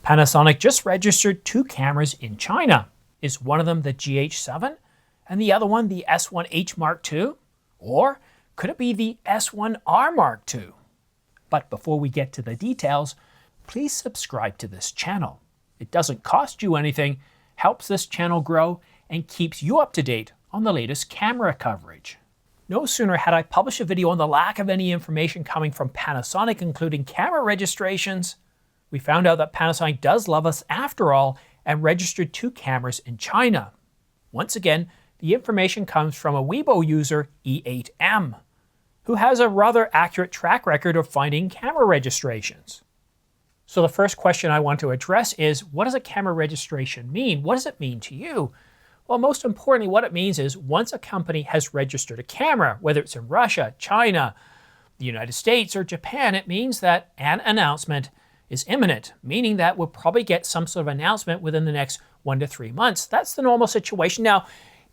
Panasonic just registered 2 cameras in China. Is one of them the GH7 and the other one the S1H Mark II? Or could it be the S1R Mark II? But before we get to the details, please subscribe to this channel. It doesn't cost you anything, helps this channel grow, and keeps you up to date on the latest camera coverage. No sooner had I published a video on the lack of any information coming from Panasonic, including camera registrations, we found out that Panasonic does love us after all and registered 2 cameras in China. Once again, the information comes from a Weibo user, E8M, who has a rather accurate track record of finding camera registrations. So the first question I want to address is, what does a camera registration mean? What does it mean to you? Well, most importantly, what it means is once a company has registered a camera, whether it's in Russia, China, the United States, or Japan, it means that an announcement is imminent, meaning that we'll probably get some sort of announcement within the next 1 to 3 months. That's the normal situation. Now,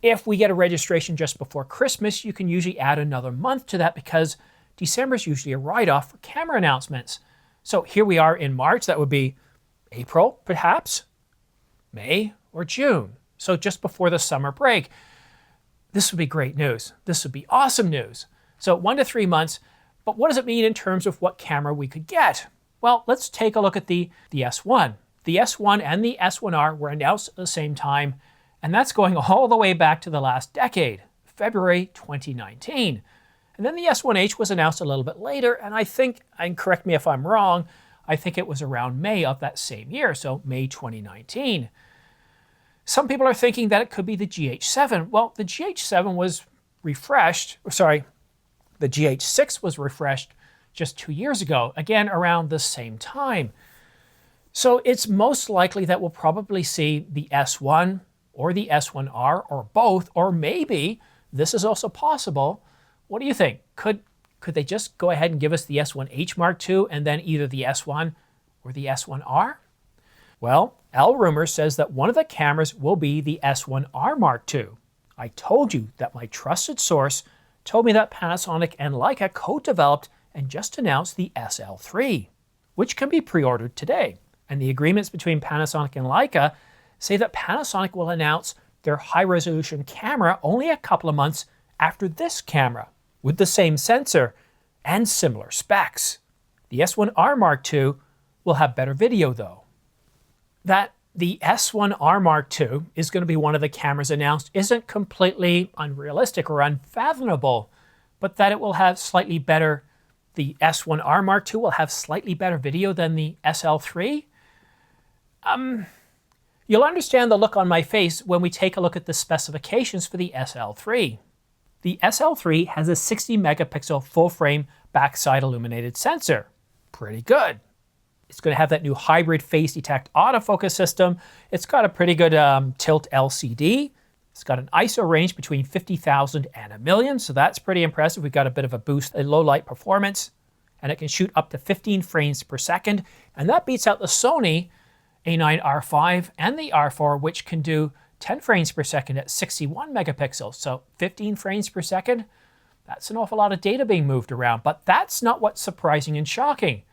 if we get a registration just before Christmas, you can usually add another month to that because December is usually a write-off for camera announcements. So here we are in March. That would be April, perhaps, May, or June. So just before the summer break. This would be great news. This would be awesome news. So 1 to 3 months, but what does it mean in terms of what camera we could get? Well, let's take a look at the S1. The S1 and the S1R were announced at the same time, and that's going all the way back to the last decade, February 2019. And then the S1H was announced a little bit later, and I think, and correct me if I'm wrong, I think it was around May of that same year, so May 2019. Some people are thinking that it could be the GH7. Well, the GH7 was refreshed, the GH6 was refreshed just 2 years ago, again around the same time. So it's most likely that we'll probably see the S1 or the S1R or both, or maybe this is also possible. What do you think? Could they just go ahead and give us the S1H Mark II and then either the S1 or the S1R? Well, L Rumor says that one of the cameras will be the S1R Mark II. I told you that my trusted source told me that Panasonic and Leica co-developed and just announced the SL3, which can be pre-ordered today. And the agreements between Panasonic and Leica say that Panasonic will announce their high-resolution camera only a couple of months after this camera, with the same sensor and similar specs. The S1R Mark II will have better video though. That the S1R Mark II is going to be one of the cameras announced isn't completely unrealistic or unfathomable, but that it will have slightly better, the S1R Mark II will have slightly better video than the SL3. You'll understand the look on my face when we take a look at the specifications for the SL3. The SL3 has a 60 megapixel full frame backside illuminated sensor. Pretty good. It's going to have that new hybrid face detect autofocus system. It's got a pretty good tilt LCD. It's got an ISO range between 50,000 and 1,000,000, so that's pretty impressive. We've got a bit of a boost in low light performance, and it can shoot up to 15 frames per second, and that beats out the Sony A9R5 and the R4, which can do 10 frames per second at 61 megapixels. So 15 frames per second, that's an awful lot of data being moved around, but that's not what's surprising and shocking.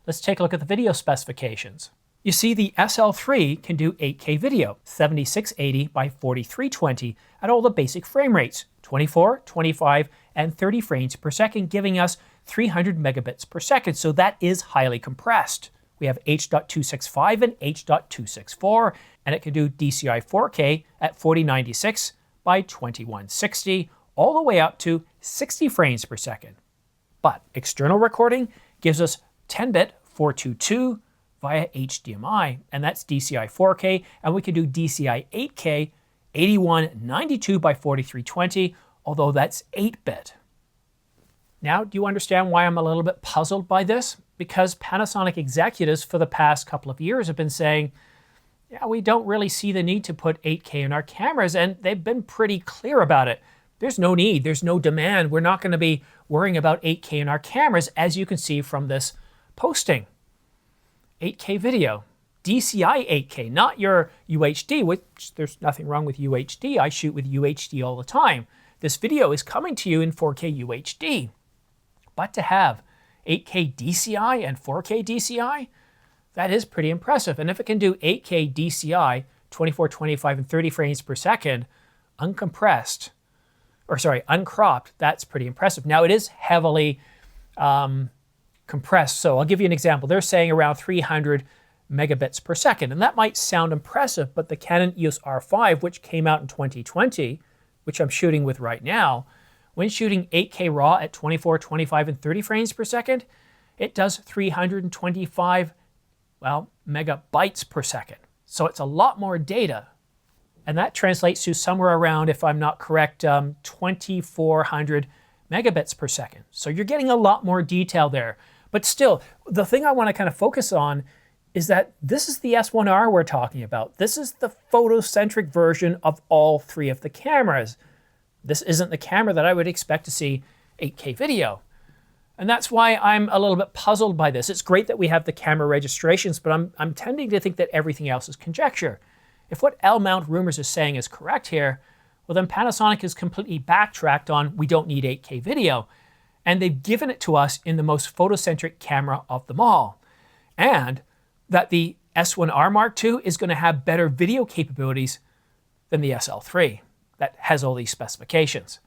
Let's take a look at the video specifications. You see, the SL3 can do 8K video, 7680 by 4320 at all the basic frame rates, 24, 25, and 30 frames per second, giving us 300 megabits per second. So that is highly compressed. We have H.265 and H.264, and it can do DCI 4K at 4096 by 2160, all the way up to 60 frames per second. But external recording gives us 10-bit 422 via HDMI, and that's DCI 4K, and we can do DCI 8K 8192 by 4320, although that's 8-bit. Now, do you understand why I'm a little bit puzzled by this? Because Panasonic executives for the past couple of years have been saying, yeah, we don't really see the need to put 8K in our cameras, and they've been pretty clear about it. There's no need, there's no demand. We're not going to be worrying about 8K in our cameras, as you can see from this posting. 8K video, DCI 8K, not your UHD, which there's nothing wrong with UHD. I shoot with UHD all the time. This video is coming to you in 4K UHD. But to have 8K DCI and 4K DCI, That is pretty impressive. And if it can do 8K DCI, 24, 25, and 30 frames per second, uncropped, that's pretty impressive. Now it is heavily compressed. So I'll give you an example. They're saying around 300 megabits per second. And that might sound impressive, but the Canon EOS R5, which came out in 2020, which I'm shooting with right now, when shooting 8K RAW at 24, 25, and 30 frames per second, it does 325, megabytes per second. So it's a lot more data. And that translates to somewhere around, if I'm not correct, 2,400 megabits per second. So you're getting a lot more detail there. But still, the thing I want to kind of focus on is that this is the S1R we're talking about. This is the photocentric version of all three of the cameras. This isn't the camera that I would expect to see 8K video. And that's why I'm a little bit puzzled by this. It's great that we have the camera registrations, but I'm tending to think that everything else is conjecture. If what L-Mount Rumors is saying is correct here, well then Panasonic has completely backtracked on we don't need 8K video. And they've given it to us in the most photocentric camera of them all. And that the S1R Mark II is going to have better video capabilities than the SL3 that has all these specifications.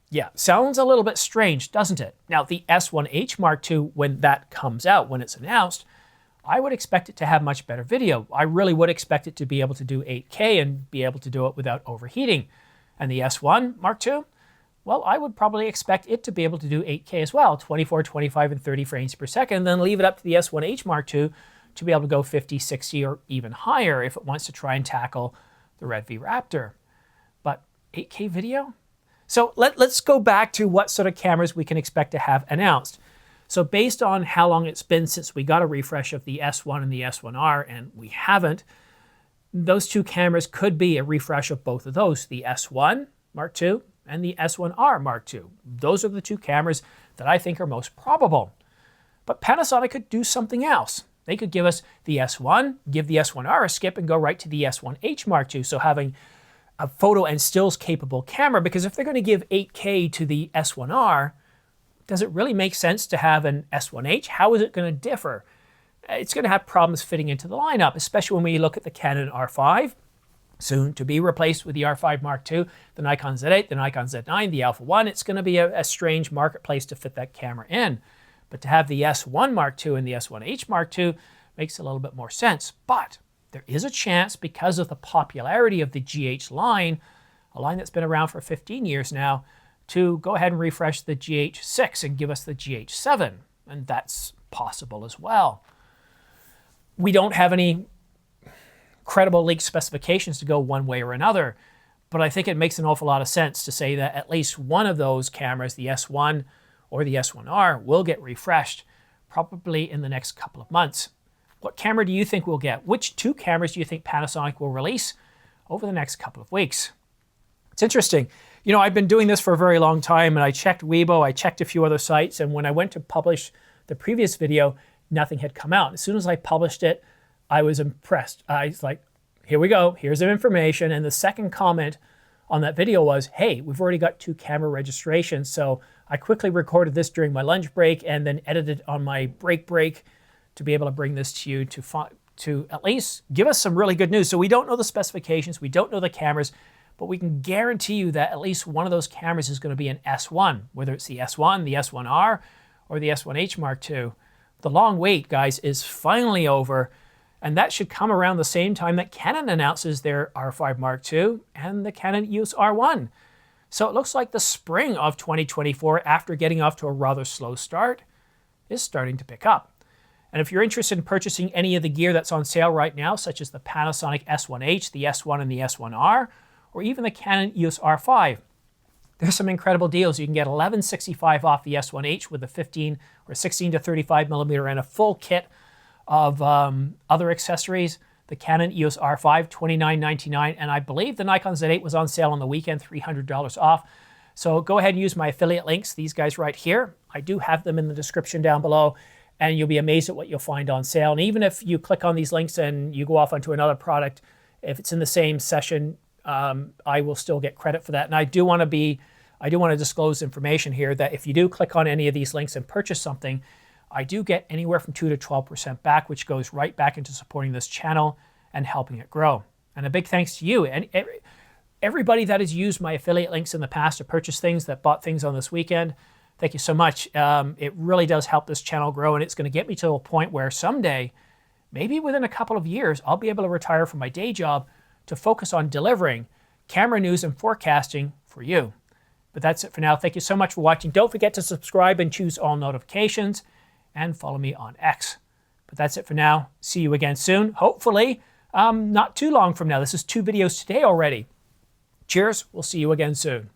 Yeah, sounds a little bit strange, doesn't it? Now, the S1H Mark II, when that comes out, when it's announced, I would expect it to have much better video. I really would expect it to be able to do 8K and be able to do it without overheating. And the S1 Mark II, well, I would probably expect it to be able to do 8K as well, 24, 25, and 30 frames per second, and then leave it up to the S1H Mark II to be able to go 50, 60, or even higher if it wants to try and tackle the Red V Raptor. But 8K video? So let's go back to what sort of cameras we can expect to have announced. So based on how long it's been since we got a refresh of the S1 and the S1R, and we haven't, those two cameras could be a refresh of both of those, the S1 Mark II and the S1R Mark II. Those are the two cameras that I think are most probable. But Panasonic could do something else. They could give us the S1, give the S1R a skip, and go right to the S1H Mark II. So having a photo and stills capable camera, because if they're going to give 8K to the S1R, does it really make sense to have an S1H? How is it going to differ? It's going to have problems fitting into the lineup, especially when we look at the Canon R5, soon to be replaced with the R5 Mark II, the Nikon Z8, the Nikon Z9, the Alpha 1. It's going to be a strange marketplace to fit that camera in. But to have the S1 Mark II and the S1H Mark II makes a little bit more sense. But there is a chance, because of the popularity of the GH line, a line that's been around for 15 years now, to go ahead and refresh the GH6 and give us the GH7. And that's possible as well. We don't have any credible leaked specifications to go one way or another, but I think it makes an awful lot of sense to say that at least one of those cameras, the S1 or the S1R, will get refreshed probably in the next couple of months. What camera do you think we'll get? Which two cameras do you think Panasonic will release over the next couple of weeks? It's interesting. You know, I've been doing this for a very long time, and I checked Weibo, I checked a few other sites, and when I went to publish the previous video, nothing had come out. As soon as I published it, I was impressed. I was like, here we go, here's some information. And the second comment on that video was, hey, we've already got two camera registrations. So I quickly recorded this during my lunch break and then edited on my break to be able to bring this to you to at least give us some really good news. So we don't know the specifications, we don't know the cameras, but we can guarantee you that at least one of those cameras is going to be an S1, whether it's the S1, the S1R, or the S1H Mark II. The long wait, guys, is finally over, and that should come around the same time that Canon announces their R5 Mark II and the Canon EOS R1. So it looks like the spring of 2024, after getting off to a rather slow start, is starting to pick up. And if you're interested in purchasing any of the gear that's on sale right now, such as the Panasonic S1H, the S1 and the S1R, or even the Canon EOS R5, there's some incredible deals. You can get $1165 off the S1H with a 15 or 16 to 35 millimeter and a full kit of other accessories. The Canon EOS R5, $29.99, and I believe the Nikon Z8 was on sale on the weekend, $300 off. So go ahead and use my affiliate links, these guys right here. I do have them in the description down below, and you'll be amazed at what you'll find on sale. And even if you click on these links and you go off onto another product, if it's in the same session, I will still get credit for that. And I do want to disclose information here that if you do click on any of these links and purchase something, I do get anywhere from 2 to 12% back, which goes right back into supporting this channel and helping it grow. And a big thanks to you and everybody that has used my affiliate links in the past to purchase things, that bought things on this weekend. Thank you so much. It really does help this channel grow, and it's going to get me to a point where someday, maybe within a couple of years, I'll be able to retire from my day job to focus on delivering camera news and forecasting for you. But that's it for now. Thank you so much for watching. Don't forget to subscribe and choose all notifications, and follow me on X. But that's it for now. See you again soon. Hopefully, not too long from now. This is 2 videos today already. Cheers. We'll see you again soon.